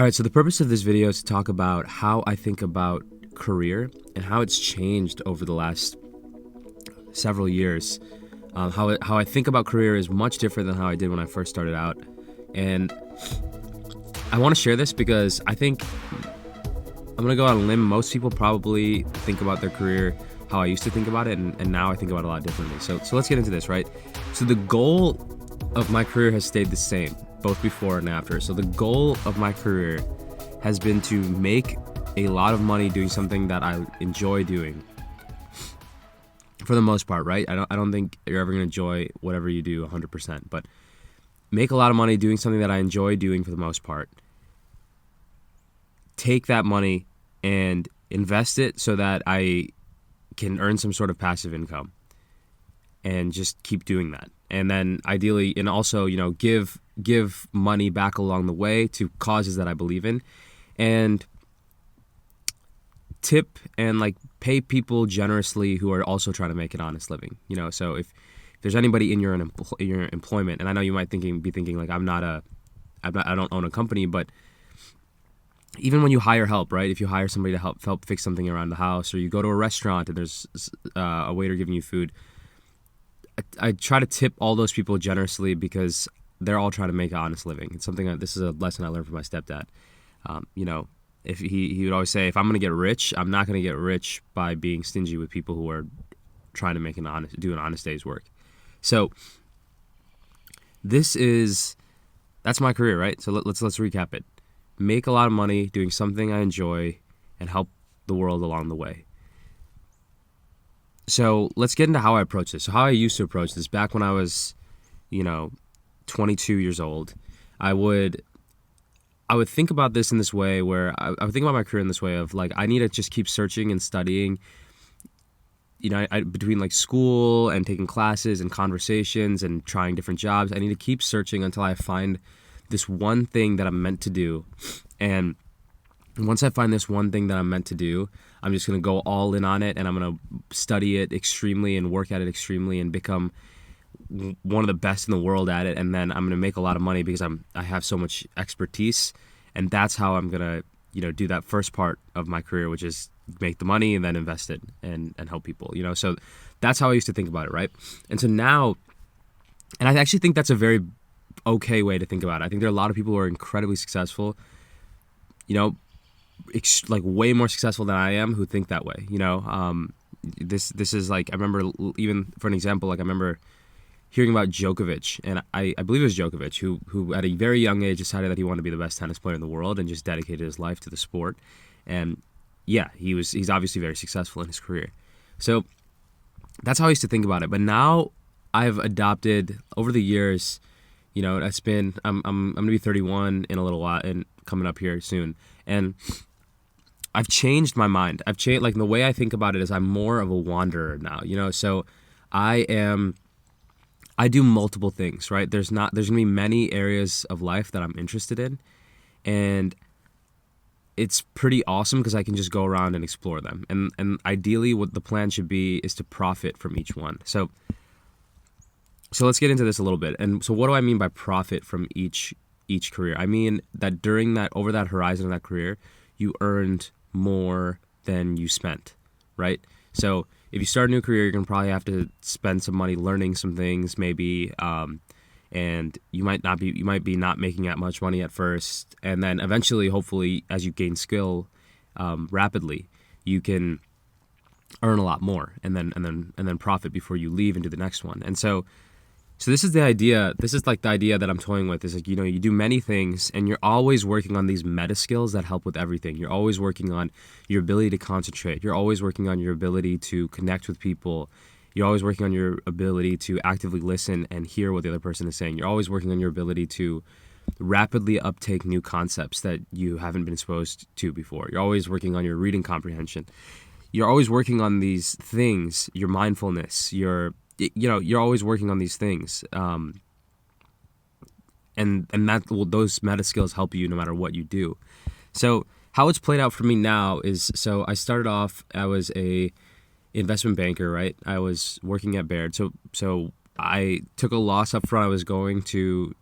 All right, so the purpose of this video is to talk about how I think about career and how it's changed over the last several years. How I think about career is much different than how I did when I first started out. And I want to share this because I think I'm going to go on a limb. Most people probably think about their career how I used to think about it, and now I think about it a lot differently. So let's get into this, right? So the goal of my career has stayed the same, both before and after. So the goal of my career has been to make a lot of money doing something that I enjoy doing. For the most part, right? I don't think you're ever going to enjoy whatever you do 100%, but make a lot of money doing something that I enjoy doing for the most part. Take that money and invest it so that I can earn some sort of passive income and just keep doing that. And then ideally, and also, give money back along the way to causes that I believe in, and tip and pay people generously who are also trying to make an honest living. So if there's anybody in your employment, and I know you might be thinking I don't own a company, but even when you hire help, right? If you hire somebody to help fix something around the house, or you go to a restaurant and there's a waiter giving you food, I try to tip all those people generously because they're all trying to make an honest living. It's something this is a lesson I learned from my stepdad. If he would always say, if I'm going to get rich, I'm not going to get rich by being stingy with people who are trying to do an honest day's work. So that's my career, right? So let's recap it. Make a lot of money doing something I enjoy and help the world along the way. So let's get into how I approach this. So how I used to approach this back when I was, 22 years old, I would think about this in this way where I would think about my career in this way of I need to just keep searching and studying, between school and taking classes and conversations and trying different jobs. I need to keep searching until I find this one thing that I'm meant to do. And once I find this one thing that I'm meant to do, I'm just going to go all in on it, and I'm going to study it extremely and work at it extremely and become one of the best in the world at it. And then I'm going to make a lot of money because I have so much expertise. And that's how I'm going to, do that first part of my career, which is make the money and then invest it and help people, So that's how I used to think about it, right? And so now, and I actually think that's a very okay way to think about it. I think there are a lot of people who are incredibly successful, way more successful than I am, who think that way. This is I remember, even for an example, I remember hearing about Djokovic, and I believe it was Djokovic who at a very young age decided that he wanted to be the best tennis player in the world and just dedicated his life to the sport. And yeah, he's obviously very successful in his career. So that's how I used to think about it. But now I've adopted over the years. I'm gonna be 31 in a little while and coming up here soon, and I've changed my mind. I've changed the way I think about it is I'm more of a wanderer now. So I do multiple things, right? There's gonna be many areas of life that I'm interested in, and it's pretty awesome because I can just go around and explore them. And ideally, what the plan should be is to profit from each one. So let's get into this a little bit. And so what do I mean by profit from each career? I mean that over that horizon of that career, you earned more than you spent, right? So if you start a new career, you're going to probably have to spend some money learning some things maybe, and you might be not making that much money at first, and then eventually, hopefully, as you gain skill rapidly, you can earn a lot more and then profit before you leave into the next one. And so this is the idea. This is the idea that I'm toying with is you do many things and you're always working on these meta skills that help with everything. You're always working on your ability to concentrate. You're always working on your ability to connect with people. You're always working on your ability to actively listen and hear what the other person is saying. You're always working on your ability to rapidly uptake new concepts that you haven't been exposed to before. You're always working on your reading comprehension. You're always working on these things, your mindfulness, you're always working on these things, and those meta skills help you no matter what you do. So how it's played out for me now is, so I started off, I was a investment banker, right? I was working at Baird, so I took a loss up front. I was going to,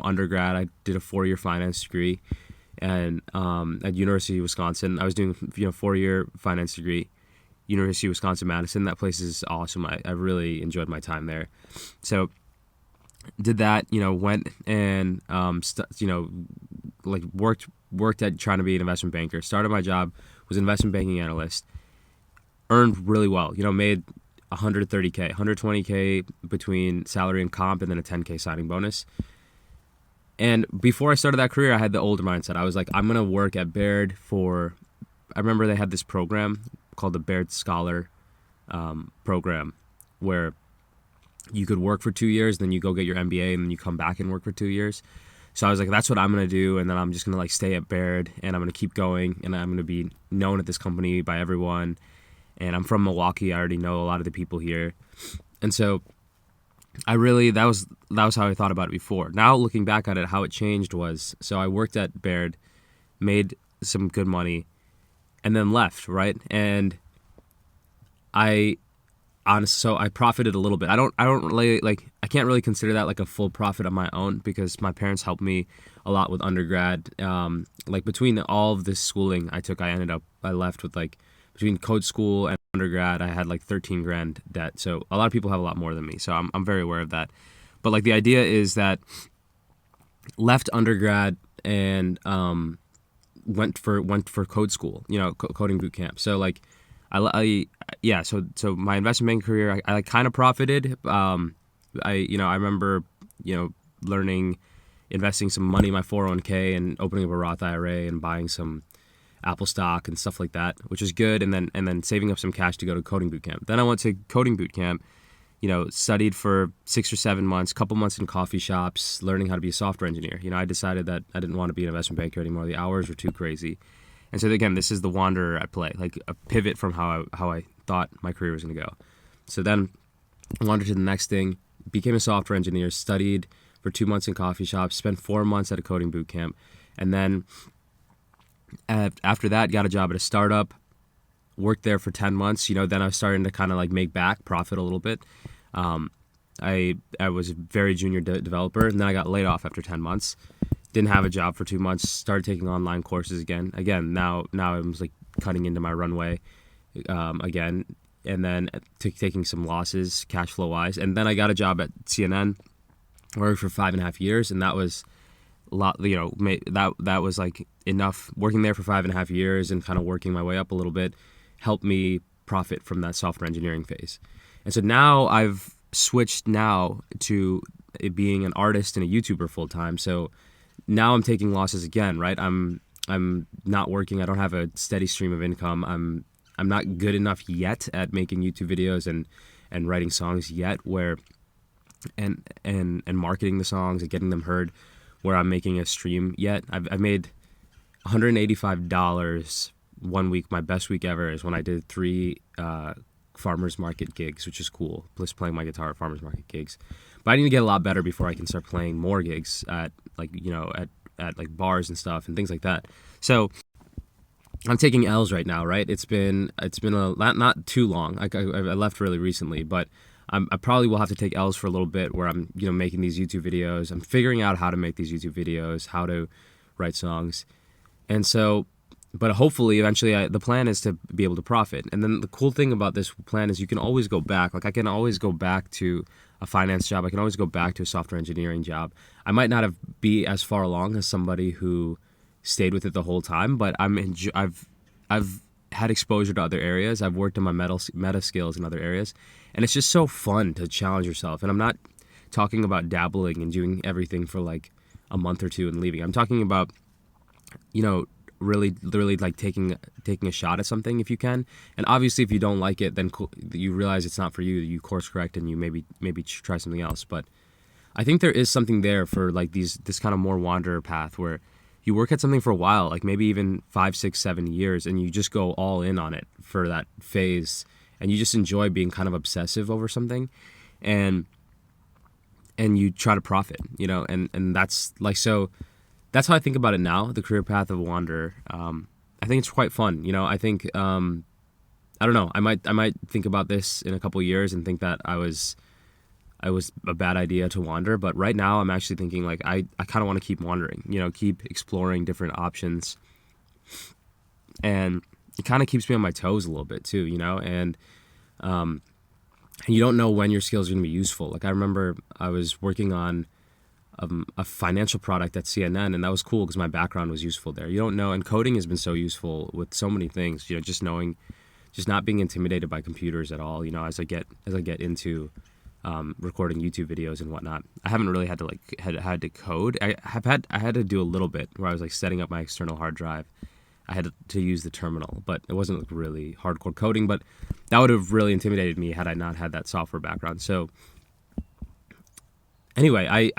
undergrad. I did a 4-year finance degree. and at University of Wisconsin. I was doing 4-year finance degree, University of Wisconsin Madison. That place is awesome. I really enjoyed my time there. So did that, went and like worked at trying to be an investment banker. Started my job, was an investment banking analyst. Earned really well. Made 130K, 120K between salary and comp, and then a 10K signing bonus. And before I started that career, I had the older mindset. I was like, I'm gonna work at Baird for. I remember they had this program called the Baird Scholar program, where you could work for 2 years, then you go get your MBA, and then you come back and work for 2 years. So I was like, that's what I'm gonna do, and then I'm just gonna like stay at Baird, and I'm gonna keep going, and I'm gonna be known at this company by everyone. And I'm from Milwaukee. I already know a lot of the people here, and so that was how I thought about it before. Now looking back at it, how it changed was, so I worked at Baird, made some good money, and then left, right? And so I profited a little bit. I don't really I can't really consider that like a full profit on my own, because my parents helped me a lot with undergrad. Like between all of this schooling I took, I left with like, between code school and undergrad, I had like 13 grand debt. So a lot of people have a lot more than me. So I'm very aware of that. But like the idea is that left undergrad and went for code school, coding boot camp. So like so my investment banking career, I kind of profited. I remember learning, investing some money in my 401k and opening up a Roth IRA and buying some Apple stock and stuff like that, which is good, and then saving up some cash to go to coding boot camp. Then I went to coding boot camp, studied for 6 or 7 months, couple months in coffee shops, learning how to be a software engineer. I decided that I didn't want to be an investment banker anymore. The hours were too crazy. And so again, this is the wanderer at play, like a pivot from how I thought my career was going to go. So then I wandered to the next thing, became a software engineer, studied for 2 months in coffee shops, spent 4 months at a coding boot camp, and then after that, got a job at a startup, worked there for 10 months. Then I was starting to kind of like make back profit a little bit. I was a very junior developer, and then I got laid off after 10 months. Didn't have a job for 2 months. Started taking online courses again. Now I was like cutting into my runway again, and then taking some losses cash flow wise. And then I got a job at CNN, worked for 5.5 years, and that was a lot. That was like enough. Working there for 5.5 years and kind of working my way up a little bit helped me profit from that software engineering phase. And so now I've switched now to it being an artist and a YouTuber full time. So now I'm taking losses again, right? I'm not working. I don't have a steady stream of income. I'm not good enough yet at making YouTube videos and writing songs yet, where and marketing the songs and getting them heard, where I'm making a stream yet. I've made $185 1 week. My best week ever is when I did 3 farmers market gigs, which is cool. Plus playing my guitar at farmers market gigs. But I need to get a lot better before I can start playing more gigs at at like bars and stuff and things like that. So I'm taking L's right now, right? It's been not too long. I left really recently, but I probably will have to take L's for a little bit, where I'm making these YouTube videos. I'm figuring out how to make these YouTube videos, how to write songs, and so. But hopefully, eventually, the plan is to be able to profit. And then the cool thing about this plan is you can always go back. Like I can always go back to a finance job. I can always go back to a software engineering job. I might not be as far along as somebody who stayed with it the whole time, but I've had exposure to other areas. I've worked on my meta skills in other areas, and it's just so fun to challenge yourself. And I'm not talking about dabbling and doing everything for like a month or two and leaving. I'm talking about really like taking a shot at something if you can. And obviously if you don't like it, then you realize it's not for you, you course correct and you maybe try something else. But I think there is something there for like this kind of more wanderer path, where you work at something for a while, like maybe even 5, 6, 7 years, and you just go all in on it for that phase, and you just enjoy being kind of obsessive over something, and you try to profit, and that's like, so that's how I think about it now, the career path of a wanderer. I think it's quite fun. I think, I don't know, I might think about this in a couple of years and think that I was it was a bad idea to wander. But right now I'm actually thinking like I kind of want to keep wandering, keep exploring different options. And it kind of keeps me on my toes a little bit too, and you don't know when your skills are going to be useful. Like I remember I was working on a financial product at CNN, and that was cool because my background was useful there. You don't know, and coding has been so useful with so many things. Just not being intimidated by computers at all. As I get into recording YouTube videos and whatnot. I haven't really had to had to code. I had to do a little bit where I was like setting up my external hard drive. I had to use the terminal, but it wasn't like really hardcore coding. But that would have really intimidated me had I not had that software background. So anyway, I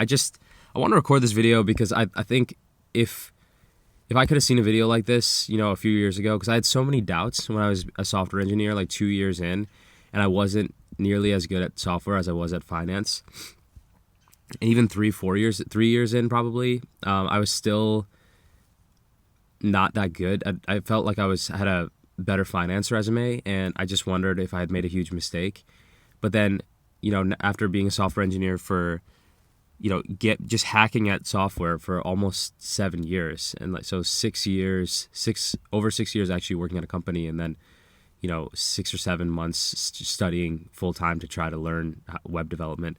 want to record this video because I think if I could have seen a video like this, a few years ago, because I had so many doubts when I was a software engineer, like 2 years in, and I wasn't nearly as good at software as I was at finance. And even 3 years in probably, I was still not that good. I felt like I had a better finance resume, and I just wondered if I had made a huge mistake. But then, after being a software engineer for, just hacking at software for almost 7 years, and like so 6 years, over 6 years actually working at a company, and then 6 or 7 months studying full time to try to learn web development.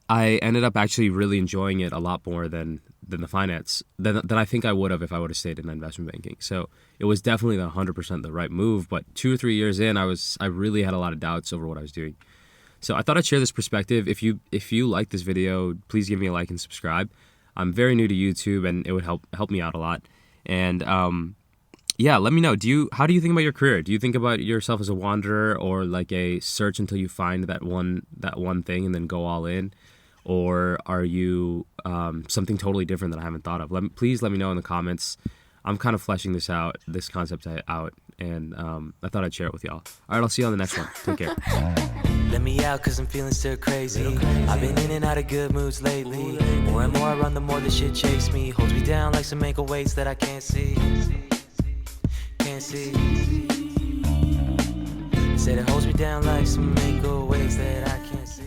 I ended up actually really enjoying it a lot more than the finance than I think I would have if I would have stayed in investment banking. So it was definitely 100% the right move. But 2 or 3 years in, I really had a lot of doubts over what I was doing. So I thought I'd share this perspective. If you like this video, please give me a like and subscribe. I'm very new to YouTube, and it would help me out a lot. And yeah, let me know. How do you think about your career? Do you think about yourself as a wanderer, or like a search until you find that one thing and then go all in? Or are you something totally different that I haven't thought of? Please let me know in the comments. I'm kind of fleshing this concept out, and I thought I'd share it with y'all. All right, I'll see you on the next one. Take care. Let me out, cause I'm feeling stir crazy. I've been in and out of good moods lately. More and more I run, the more the shit chase me. Holds me down like some ankle weights that I can't see. Can't see. Said it holds me down like some ankle weights that I can't see.